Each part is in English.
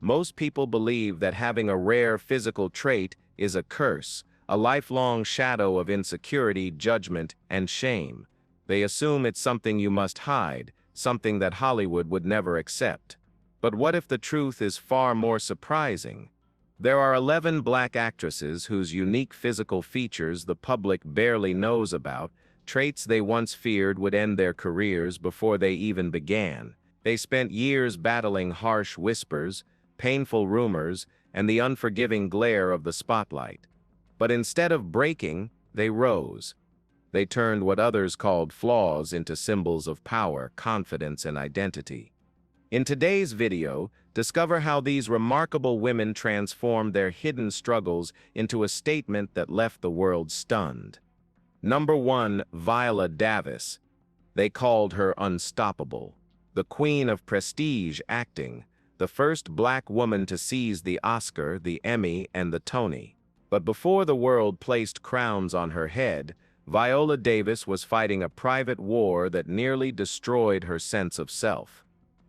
Most people believe that having a rare physical trait is a curse, a lifelong shadow of insecurity, judgment, and shame. They assume it's something you must hide, something that Hollywood would never accept. But what if the truth is far more surprising? There are 11 black actresses whose unique physical features the public barely knows about, traits they once feared would end their careers before they even began. They spent years battling harsh whispers, painful rumors, and the unforgiving glare of the spotlight. But instead of breaking, they rose. They turned what others called flaws into symbols of power, confidence, and identity. In today's video, discover how these remarkable women transformed their hidden struggles into a statement that left the world stunned. Number 1, Viola Davis. They called her unstoppable. The queen of prestige acting, the first black woman to seize the Oscar, the Emmy, and the Tony. But before the world placed crowns on her head, Viola Davis was fighting a private war that nearly destroyed her sense of self.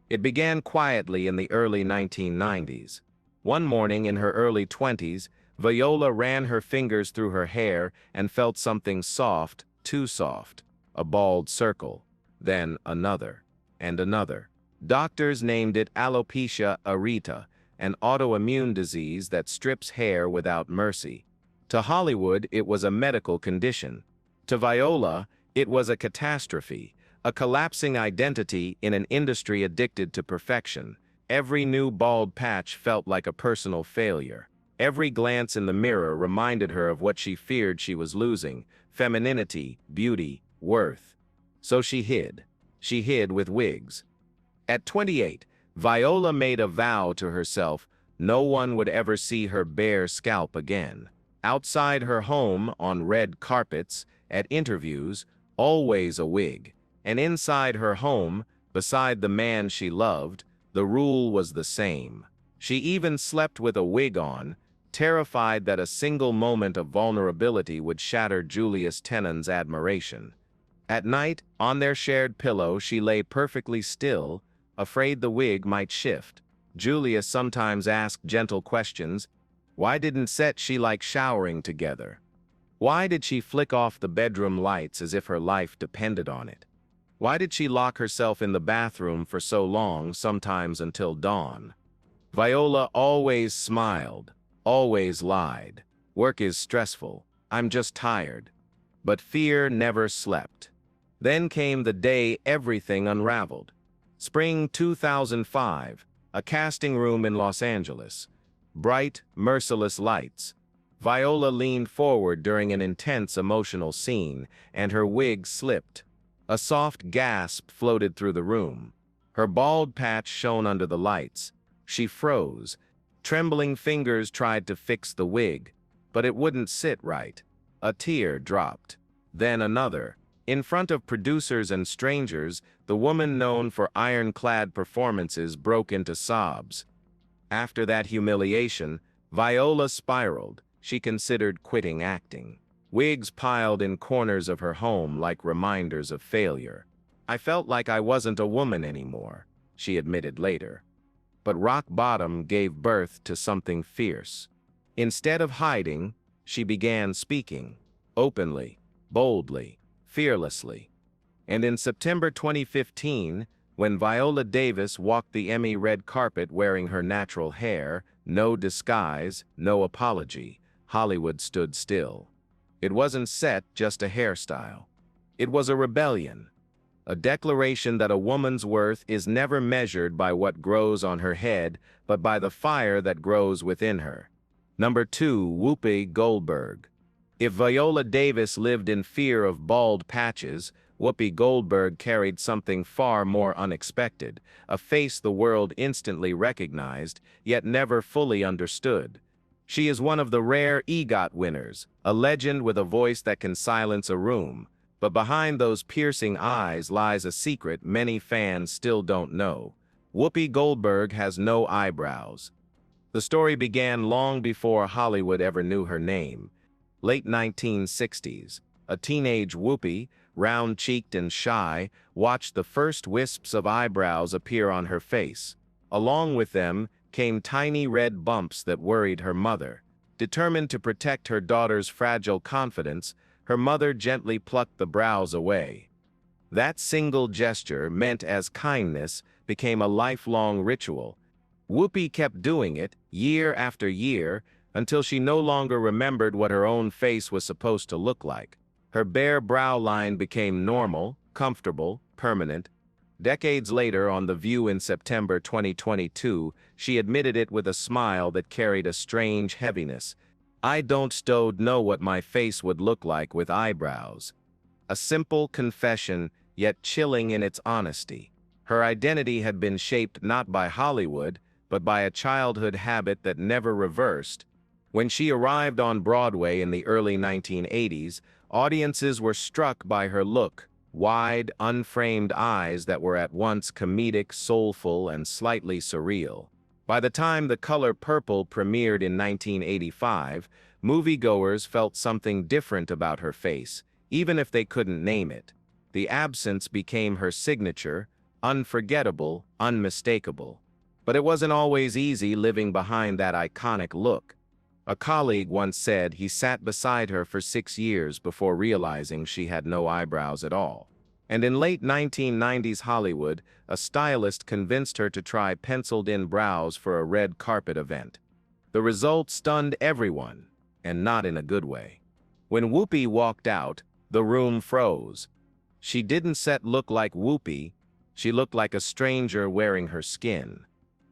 It began quietly in the early 1990s. One morning in her early 20s, Viola ran her fingers through her hair and felt something soft, too soft, a bald circle, then another, and another. Doctors named it alopecia areata, an autoimmune disease that strips hair without mercy. To Hollywood, it was a medical condition. To Viola, it was a catastrophe, a collapsing identity in an industry addicted to perfection. Every new bald patch felt like a personal failure. Every glance in the mirror reminded her of what she feared she was losing: femininity, beauty, worth. So she hid. She hid with wigs. At 28, Viola made a vow to herself no one would ever see her bare scalp again. Outside her home, on red carpets, at interviews, always a wig. And inside her home, beside the man she loved, the rule was the same. She even slept with a wig on, terrified that a single moment of vulnerability would shatter Julius Tenon's admiration. At night, on their shared pillow, she lay perfectly still, afraid the wig might shift. Julius sometimes asked gentle questions. Why didn't she like showering together? Why did she flick off the bedroom lights as if her life depended on it? Why did she lock herself in the bathroom for so long, sometimes until dawn? Viola always smiled, always lied. Work is stressful. I'm just tired. But fear never slept. Then came the day everything unraveled. Spring 2005, a casting room in Los Angeles. Bright, merciless lights. Viola leaned forward during an intense emotional scene, and her wig slipped. A soft gasp floated through the room. Her bald patch shone under the lights. She froze. Trembling fingers tried to fix the wig, but it wouldn't sit right. A tear dropped. Then another. In front of producers and strangers, the woman known for ironclad performances broke into sobs. After that humiliation, Viola spiraled. She considered quitting acting. Wigs piled in corners of her home like reminders of failure. I felt like I wasn't a woman anymore, she admitted later. But rock bottom gave birth to something fierce. Instead of hiding, she began speaking, openly, boldly, fearlessly. And in September 2015, when Viola Davis walked the Emmy red carpet wearing her natural hair, no disguise, no apology, Hollywood stood still. It wasn't set, just a hairstyle. It was a rebellion, a declaration that a woman's worth is never measured by what grows on her head, but by the fire that grows within her. Number 2, Whoopi Goldberg. If Viola Davis lived in fear of bald patches, Whoopi Goldberg carried something far more unexpected, a face the world instantly recognized, yet never fully understood. She is one of the rare EGOT winners, a legend with a voice that can silence a room. But behind those piercing eyes lies a secret many fans still don't know. Whoopi Goldberg has no eyebrows. The story began long before Hollywood ever knew her name. Late 1960s, a teenage Whoopi, round-cheeked and shy, watched the first wisps of eyebrows appear on her face. Along with them came tiny red bumps that worried her mother. Determined to protect her daughter's fragile confidence, her mother gently plucked the brows away. That single gesture, meant as kindness, became a lifelong ritual. Whoopi kept doing it, year after year, until she no longer remembered what her own face was supposed to look like. Her bare brow line became normal, comfortable, permanent. Decades later, on The View in September 2022, she admitted it with a smile that carried a strange heaviness. "I don't know what my face would look like with eyebrows." A simple confession, yet chilling in its honesty. Her identity had been shaped not by Hollywood, but by a childhood habit that never reversed. When she arrived on Broadway in the early 1980s, audiences were struck by her look, wide, unframed eyes that were at once comedic, soulful, and slightly surreal. By the time The Color Purple premiered in 1985, moviegoers felt something different about her face, even if they couldn't name it. The absence became her signature, unforgettable, unmistakable. But it wasn't always easy living behind that iconic look. A colleague once said he sat beside her for 6 years before realizing she had no eyebrows at all. And in late 1990s Hollywood, a stylist convinced her to try penciled-in brows for a red carpet event. The result stunned everyone, and not in a good way. When Whoopi walked out, the room froze. She didn't look like Whoopi, she looked like a stranger wearing her skin.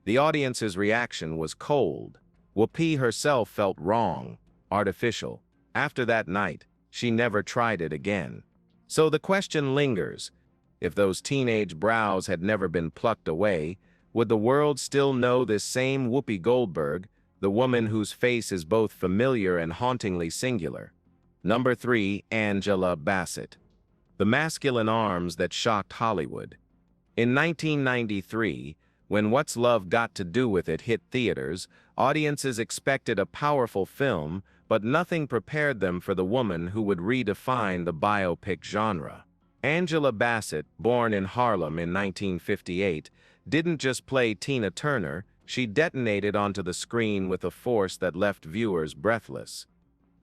The audience's reaction was cold. Whoopi herself felt wrong, artificial. After that night, she never tried it again. So the question lingers. If those teenage brows had never been plucked away, would the world still know this same Whoopi Goldberg, the woman whose face is both familiar and hauntingly singular? Number 3, Angela Bassett. The masculine arms that shocked Hollywood. In 1993, when What's Love Got to Do with It hit theaters, audiences expected a powerful film, but nothing prepared them for the woman who would redefine the biopic genre. Angela Bassett, born in Harlem in 1958, didn't just play Tina Turner, she detonated onto the screen with a force that left viewers breathless.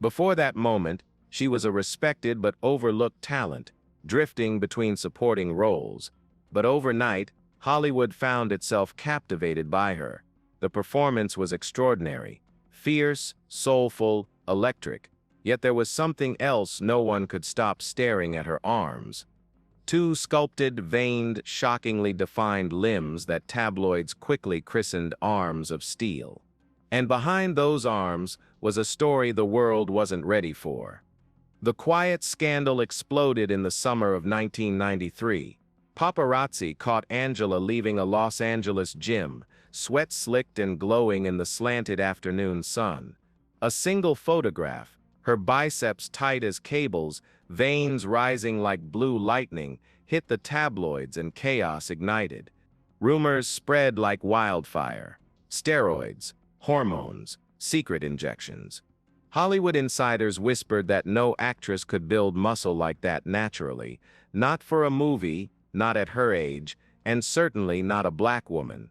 Before that moment, she was a respected but overlooked talent, drifting between supporting roles. But overnight, Hollywood found itself captivated by her. The performance was extraordinary, fierce, soulful, electric, yet there was something else. No one could stop staring at her arms. 2 sculpted, veined, shockingly defined limbs that tabloids quickly christened arms of steel. And behind those arms was a story the world wasn't ready for. The quiet scandal exploded in the summer of 1993. Paparazzi caught Angela leaving a Los Angeles gym, sweat slicked and glowing in the slanted afternoon sun. A single photograph, her biceps tight as cables, veins rising like blue lightning, hit the tabloids and chaos ignited. Rumors spread like wildfire. Steroids, hormones, secret injections. Hollywood insiders whispered that no actress could build muscle like that naturally, not for a movie, not at her age, and certainly not a black woman.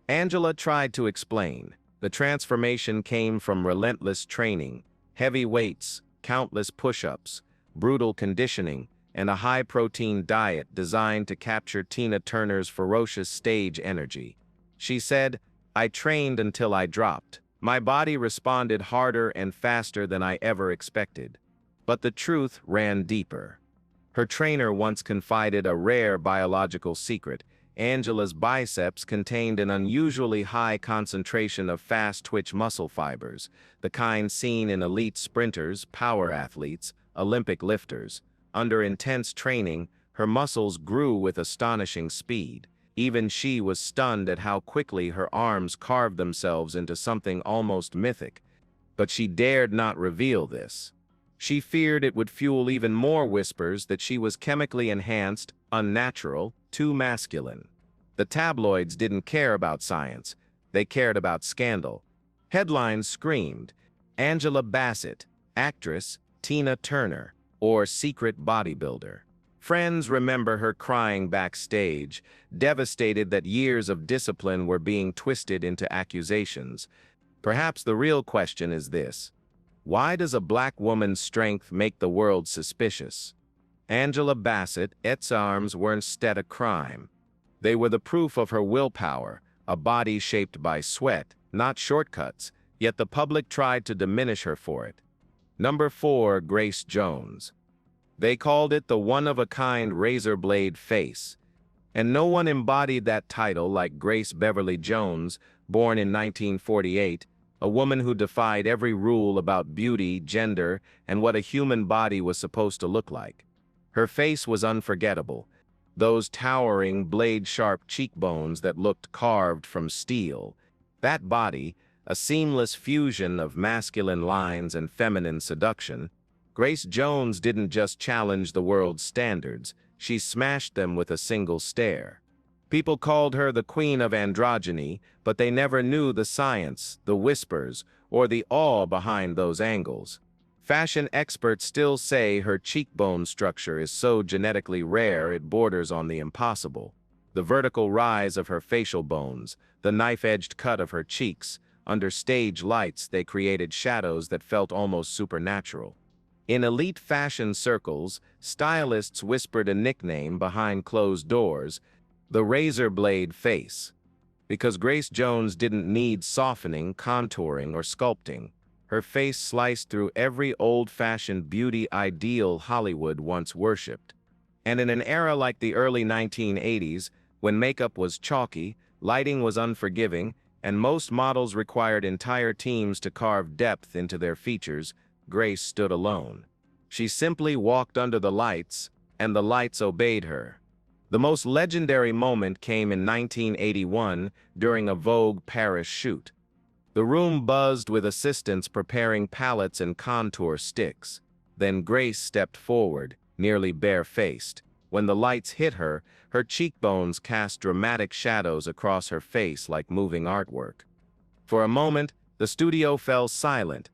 Angela tried to explain. The transformation came from relentless training, heavy weights, countless push-ups, brutal conditioning, and a high-protein diet designed to capture Tina Turner's ferocious stage energy. She said, "I trained until I dropped. My body responded harder and faster than I ever expected." But the truth ran deeper. Her trainer once confided a rare biological secret. Angela's biceps contained an unusually high concentration of fast-twitch muscle fibers, the kind seen in elite sprinters, power athletes, Olympic lifters. Under intense training, her muscles grew with astonishing speed. Even she was stunned at how quickly her arms carved themselves into something almost mythic. But she dared not reveal this. She feared it would fuel even more whispers that she was chemically enhanced, unnatural, too masculine. The tabloids didn't care about science, they cared about scandal. Headlines screamed, "Angela Bassett, actress, Tina Turner, or secret bodybuilder." Friends remember her crying backstage, devastated that years of discipline were being twisted into accusations. Perhaps the real question is this: why does a black woman's strength make the world suspicious? Angela Bassett's arms were instead a crime. They were the proof of her willpower, a body shaped by sweat, not shortcuts, yet the public tried to diminish her for it. Number 4, Grace Jones. They called it the one-of-a-kind razor-blade face, and no one embodied that title like Grace Beverly Jones, born in 1948, a woman who defied every rule about beauty, gender, and what a human body was supposed to look like. Her face was unforgettable, those towering, blade-sharp cheekbones that looked carved from steel. That body, a seamless fusion of masculine lines and feminine seduction. Grace Jones didn't just challenge the world's standards, she smashed them with a single stare. People called her the queen of androgyny, but they never knew the science, the whispers, or the awe behind those angles. Fashion experts still say her cheekbone structure is so genetically rare it borders on the impossible. The vertical rise of her facial bones, the knife-edged cut of her cheeks, under stage lights they created shadows that felt almost supernatural. In elite fashion circles, stylists whispered a nickname behind closed doors: the razor blade face. Because Grace Jones didn't need softening, contouring, or sculpting. Her face sliced through every old-fashioned beauty ideal Hollywood once worshipped. And in an era like the early 1980s, when makeup was chalky, lighting was unforgiving, and most models required entire teams to carve depth into their features, Grace stood alone. She simply walked under the lights, and the lights obeyed her. The most legendary moment came in 1981 during a Vogue Paris shoot. The room buzzed with assistants preparing palettes and contour sticks. Then Grace stepped forward, nearly bare-faced. When the lights hit her, her cheekbones cast dramatic shadows across her face like moving artwork. For a moment, the studio fell silent.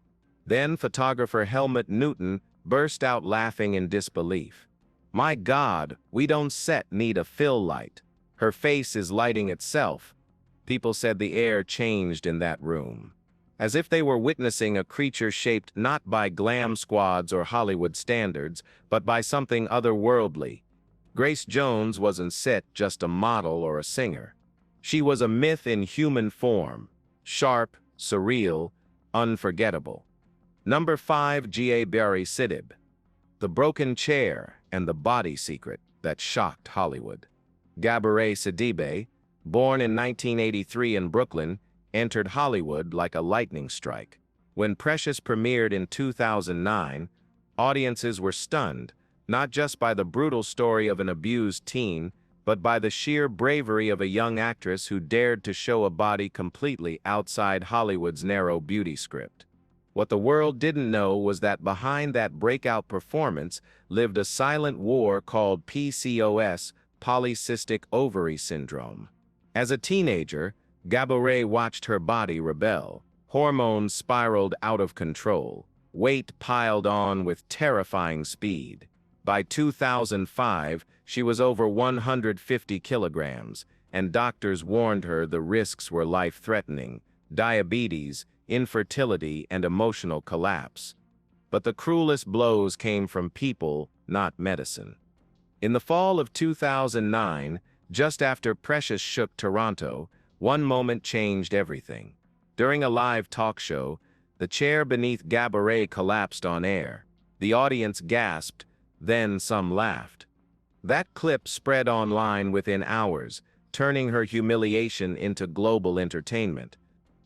Then photographer Helmut Newton burst out laughing in disbelief. "My God, we don't need a fill light. Her face is lighting itself." People said the air changed in that room, as if they were witnessing a creature shaped not by glam squads or Hollywood standards, but by something otherworldly. Grace Jones wasn't just a model or a singer. She was a myth in human form, sharp, surreal, unforgettable. Number 5, Gabourey Sidibe. The broken chair and the body secret that shocked Hollywood. Gabourey Sidibe, born in 1983 in Brooklyn, entered Hollywood like a lightning strike. When Precious premiered in 2009, audiences were stunned, not just by the brutal story of an abused teen, but by the sheer bravery of a young actress who dared to show a body completely outside Hollywood's narrow beauty script. What the world didn't know was that behind that breakout performance lived a silent war called PCOS, polycystic ovary syndrome. As a teenager, Gabourey watched her body rebel. Hormones spiraled out of control. Weight piled on with terrifying speed. By 2005, she was over 150 kilograms, and doctors warned her the risks were life-threatening: diabetes, infertility, and emotional collapse. But the cruelest blows came from people, not medicine. In the fall of 2009, just after Precious shook Toronto, one moment changed everything. During a live talk show, the chair beneath Gabourey collapsed on air. The audience gasped, then some laughed. That clip spread online within hours, turning her humiliation into global entertainment.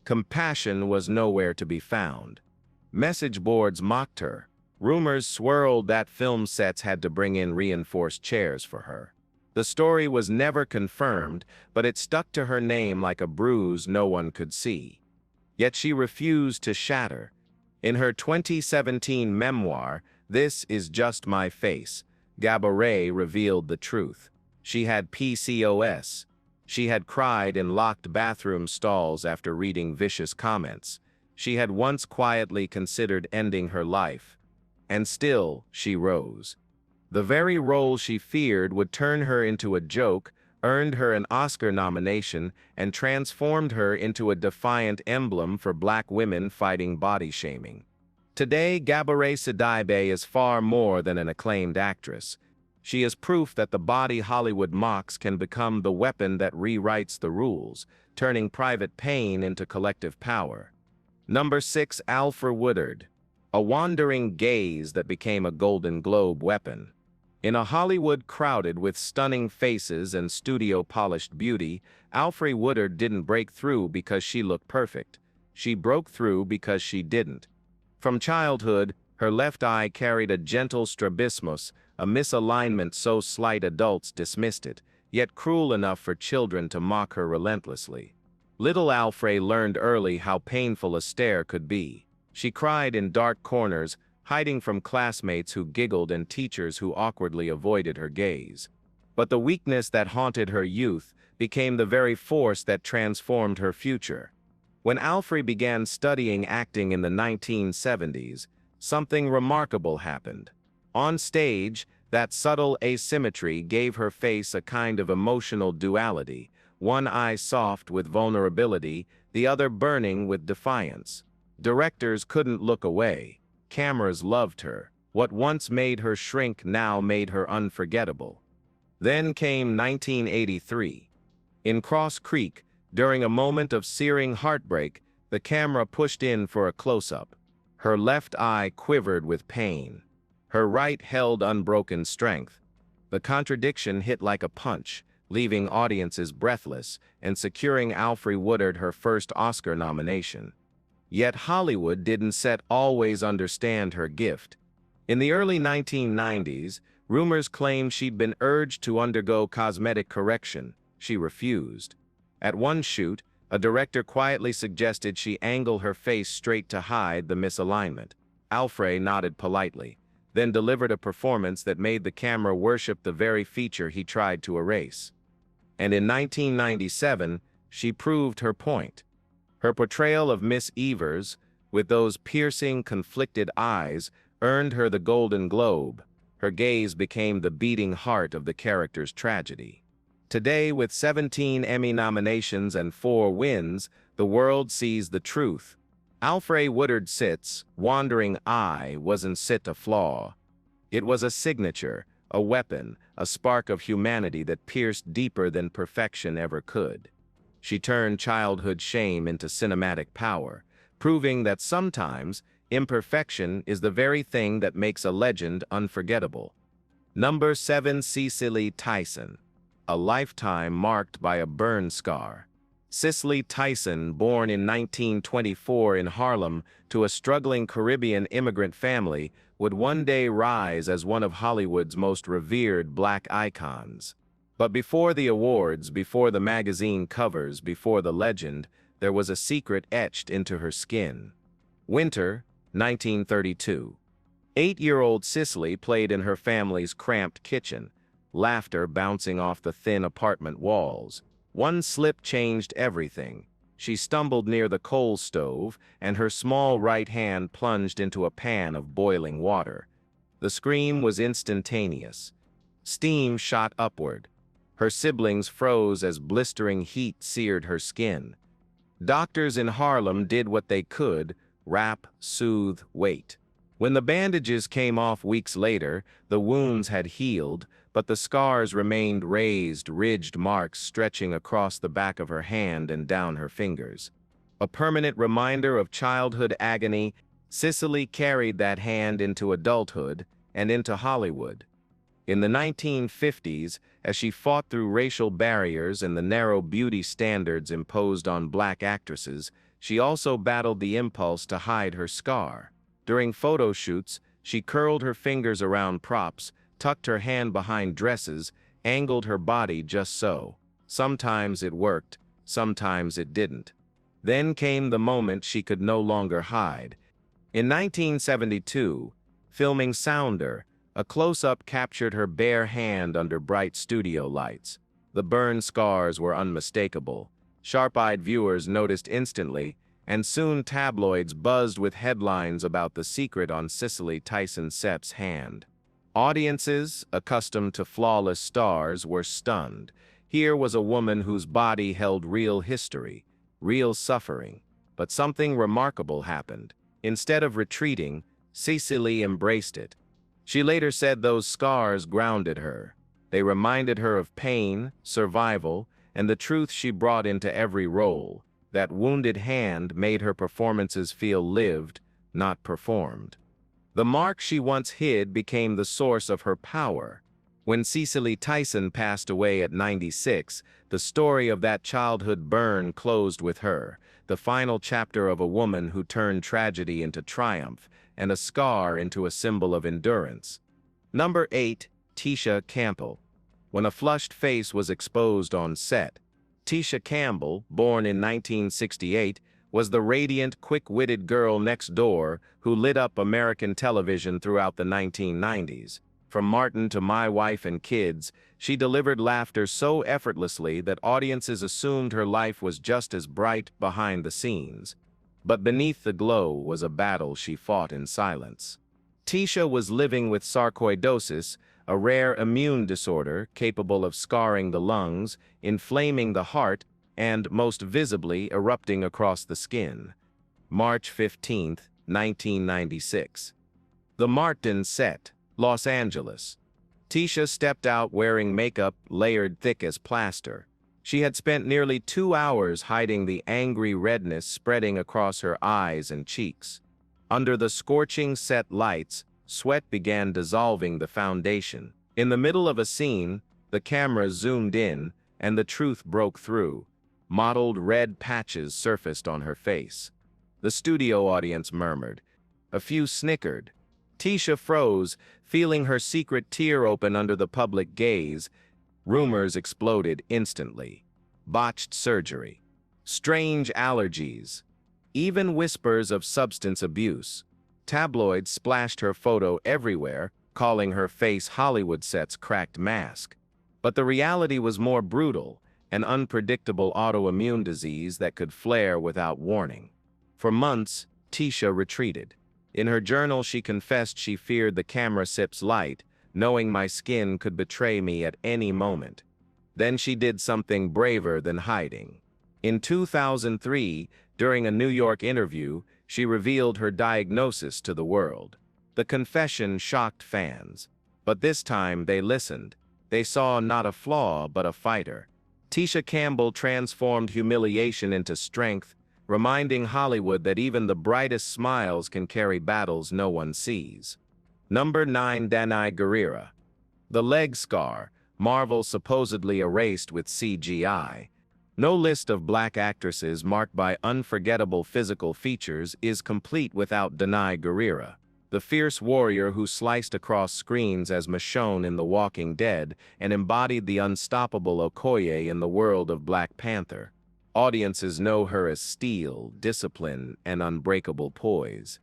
Compassion was nowhere to be found. Message boards mocked her. Rumors swirled that film sets had to bring in reinforced chairs for her. The story was never confirmed, but it stuck to her name like a bruise no one could see. Yet she refused to shatter. In her 2017 memoir, "This Is Just My Face," Gabourey revealed the truth. She had PCOS. She had cried in locked bathroom stalls after reading vicious comments. She had once quietly considered ending her life. And still, she rose. The very role she feared would turn her into a joke, earned her an Oscar nomination, and transformed her into a defiant emblem for Black women fighting body shaming. Today, Gabourey Sidibe is far more than an acclaimed actress. She is proof that the body Hollywood mocks can become the weapon that rewrites the rules, turning private pain into collective power. Number 6. Alfre Woodard. A wandering gaze that became a Golden Globe weapon. In a Hollywood crowded with stunning faces and studio-polished beauty, Alfre Woodard didn't break through because she looked perfect. She broke through because she didn't. From childhood, her left eye carried a gentle strabismus, a misalignment so slight adults dismissed it, yet cruel enough for children to mock her relentlessly. Little Alfre learned early how painful a stare could be. She cried in dark corners, hiding from classmates who giggled and teachers who awkwardly avoided her gaze. But the weakness that haunted her youth became the very force that transformed her future. When Alfre began studying acting in the 1970s, something remarkable happened. On stage, that subtle asymmetry gave her face a kind of emotional duality, one eye soft with vulnerability, the other burning with defiance. Directors couldn't look away. Cameras loved her. What once made her shrink now made her unforgettable. Then came 1983. In Cross Creek, during a moment of searing heartbreak, the camera pushed in for a close-up. Her left eye quivered with pain. Her right held unbroken strength. The contradiction hit like a punch, leaving audiences breathless and securing Alfre Woodard her first Oscar nomination. Yet Hollywood didn't always understand her gift. In the early 1990s, rumors claimed she'd been urged to undergo cosmetic correction. She refused. At one shoot, a director quietly suggested she angle her face straight to hide the misalignment. Alfre nodded politely, then delivered a performance that made the camera worship the very feature he tried to erase. And in 1997, she proved her point. Her portrayal of Miss Evers, with those piercing, conflicted eyes, earned her the Golden Globe. Her gaze became the beating heart of the character's tragedy. Today, with 17 Emmy nominations and 4 wins, the world sees the truth. Alfre Woodard's Sit's wandering eye wasn't a flaw. It was a signature, a weapon, a spark of humanity that pierced deeper than perfection ever could. She turned childhood shame into cinematic power, proving that sometimes imperfection is the very thing that makes a legend unforgettable. Number 7. Cicely Tyson. A lifetime marked by a burn scar. Cicely Tyson, born in 1924 in Harlem to a struggling Caribbean immigrant family, would one day rise as one of Hollywood's most revered Black icons. But before the awards, before the magazine covers, before the legend, there was a secret etched into her skin. Winter, 1932. 8-year-old Cicely played in her family's cramped kitchen, laughter bouncing off the thin apartment walls. One slip changed everything. She stumbled near the coal stove, and her small right hand plunged into a pan of boiling water. The scream was instantaneous. Steam shot upward. Her siblings froze as blistering heat seared her skin. Doctors in Harlem did what they could: wrap, soothe, wait. When the bandages came off weeks later, the wounds had healed, but the scars remained raised, ridged marks stretching across the back of her hand and down her fingers. A permanent reminder of childhood agony, Cicely carried that hand into adulthood and into Hollywood. In the 1950s, as she fought through racial barriers and the narrow beauty standards imposed on Black actresses, she also battled the impulse to hide her scar. During photo shoots, she curled her fingers around props, tucked her hand behind dresses, angled her body just so. Sometimes it worked, sometimes it didn't. Then came the moment she could no longer hide. In 1972, filming Sounder, a close-up captured her bare hand under bright studio lights. The burn scars were unmistakable. Sharp-eyed viewers noticed instantly, and soon tabloids buzzed with headlines about the secret on Cicely Tyson's hand. Audiences, accustomed to flawless stars, were stunned. Here was a woman whose body held real history, real suffering. But something remarkable happened. Instead of retreating, Cicely embraced it. She later said those scars grounded her. They reminded her of pain, survival, and the truth she brought into every role. That wounded hand made her performances feel lived, not performed. The mark she once hid became the source of her power. When Cicely Tyson passed away at 96, the story of that childhood burn closed with her, the final chapter of a woman who turned tragedy into triumph and a scar into a symbol of endurance. Number 8. Tisha Campbell. When a flushed face was exposed on set, Tisha Campbell, born in 1968, was the radiant, quick-witted girl next door who lit up American television throughout the 1990s. From Martin to My Wife and Kids, she delivered laughter so effortlessly that audiences assumed her life was just as bright behind the scenes. But beneath the glow was a battle she fought in silence. Tisha was living with sarcoidosis, a rare immune disorder capable of scarring the lungs, inflaming the heart, and most visibly erupting across the skin. March 15, 1996. The Martin set, Los Angeles. Tisha stepped out wearing makeup layered thick as plaster. She had spent nearly 2 hours hiding the angry redness spreading across her eyes and cheeks. Under the scorching set lights, sweat began dissolving the foundation. In the middle of a scene, the camera zoomed in, and the truth broke through. Mottled red patches surfaced on her face. The studio audience murmured. A few snickered. Tisha froze, feeling her secret tear open under the public gaze. Rumors exploded instantly. Botched surgery. Strange allergies. Even whispers of substance abuse. Tabloids splashed her photo everywhere, calling her face Hollywood set's cracked mask. But the reality was more brutal, an unpredictable autoimmune disease that could flare without warning. For months, Tisha retreated. In her journal, she confessed she feared the camera sip's light, knowing my skin could betray me at any moment. Then she did something braver than hiding. In 2003, during a New York interview, she revealed her diagnosis to the world. The confession shocked fans. But this time they listened. They saw not a flaw, but a fighter. Tisha Campbell transformed humiliation into strength, reminding Hollywood that even the brightest smiles can carry battles no one sees. Number 9. Danai Gurira. The leg scar, Marvel supposedly erased with CGI. No list of black actresses marked by unforgettable physical features is complete without Danai Gurira, the fierce warrior who sliced across screens as Michonne in The Walking Dead and embodied the unstoppable Okoye in the world of Black Panther. Audiences know her as steel, discipline, and unbreakable poise.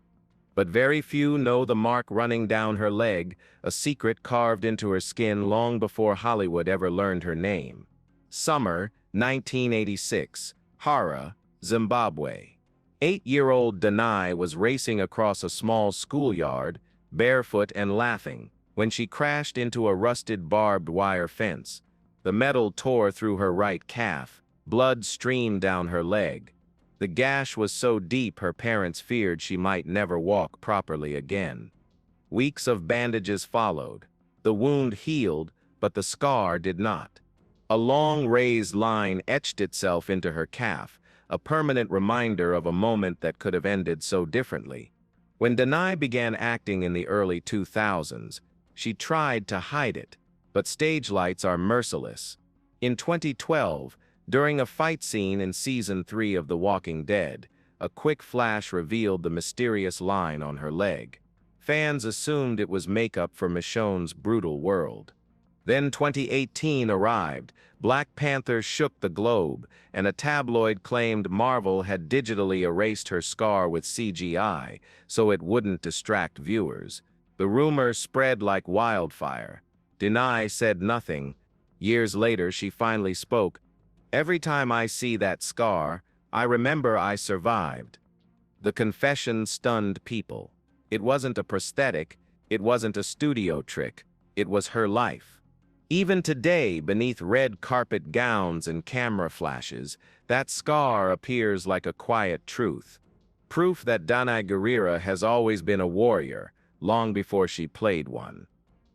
But very few know the mark running down her leg, a secret carved into her skin long before Hollywood ever learned her name. Summer, 1986, Hara, Zimbabwe. 8-year-old Danai was racing across a small schoolyard, barefoot and laughing, when she crashed into a rusted barbed wire fence. The metal tore through her right calf. Blood streamed down her leg. The gash was so deep her parents feared she might never walk properly again. Weeks of bandages followed. The wound healed, but the scar did not. A long raised line etched itself into her calf, a permanent reminder of a moment that could have ended so differently. When Danai began acting in the early 2000s, she tried to hide it, but stage lights are merciless. In 2012, during a fight scene in Season 3 of The Walking Dead, a quick flash revealed the mysterious line on her leg. Fans assumed it was makeup for Michonne's brutal world. Then 2018 arrived. Black Panther shook the globe, and a tabloid claimed Marvel had digitally erased her scar with CGI so it wouldn't distract viewers. The rumor spread like wildfire. Danai said nothing. Years later, she finally spoke. "Every time I see that scar, I remember I survived." The confession stunned people. It wasn't a prosthetic, It wasn't a studio trick, it was her life. Even today, beneath red carpet gowns and camera flashes, that scar appears like a quiet truth. Proof that Danai Gurira has always been a warrior, long before she played one.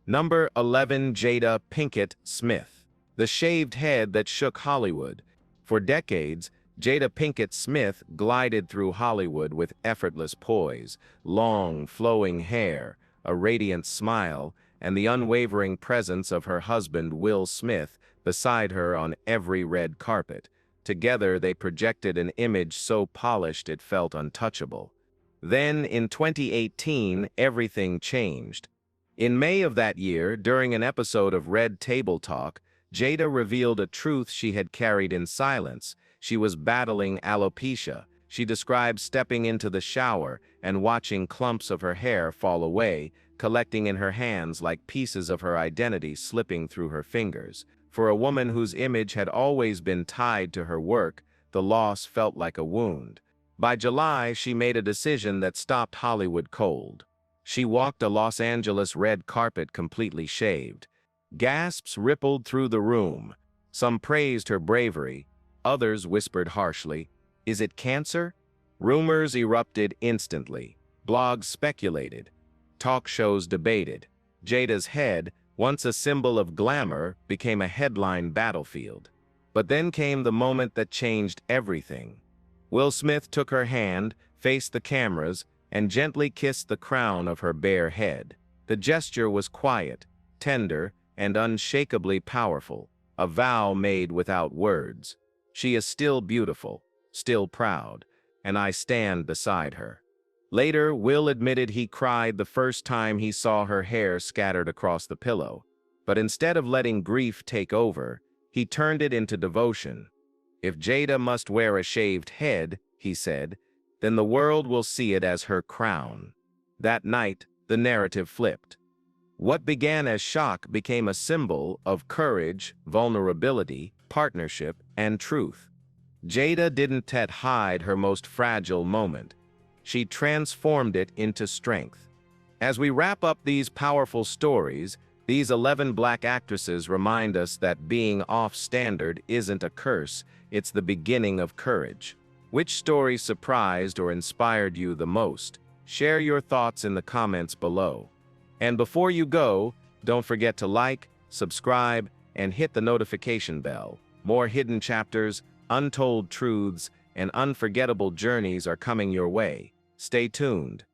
Number 11. Jada Pinkett Smith. The shaved head that shook Hollywood. For decades, Jada Pinkett Smith glided through Hollywood with effortless poise, long, flowing hair, a radiant smile, and the unwavering presence of her husband Will Smith beside her on every red carpet. Together they projected an image so polished it felt untouchable. Then, in 2018, everything changed. In May of that year, during an episode of Red Table Talk, Jada revealed a truth she had carried in silence. She was battling alopecia. She described stepping into the shower and watching clumps of her hair fall away, collecting in her hands like pieces of her identity slipping through her fingers. For a woman whose image had always been tied to her work, the loss felt like a wound. By July, she made a decision that stopped Hollywood cold. She walked a Los Angeles red carpet completely shaved. Gasps rippled through the room. Some praised her bravery. Others whispered harshly, "Is it cancer?" Rumors erupted instantly. Blogs speculated. Talk shows debated. Jada's head, once a symbol of glamour, became a headline battlefield. But then came the moment that changed everything. Will Smith took her hand, faced the cameras, and gently kissed the crown of her bare head. The gesture was quiet, tender, and unshakably powerful, a vow made without words. She is still beautiful, still proud, and I stand beside her. Later, Will admitted he cried the first time he saw her hair scattered across the pillow. But instead of letting grief take over, he turned it into devotion. "If Jada must wear a shaved head," he said, "then the world will see it as her crown." That night, the narrative flipped. What began as shock became a symbol of courage, vulnerability, partnership, and truth. Jada didn't hide her most fragile moment. She transformed it into strength. As we wrap up these powerful stories, these 11 black actresses remind us that being off-standard isn't a curse, it's the beginning of courage. Which story surprised or inspired you the most? Share your thoughts in the comments below. And before you go, don't forget to like, subscribe, and hit the notification bell. More hidden chapters, untold truths, and unforgettable journeys are coming your way. Stay tuned.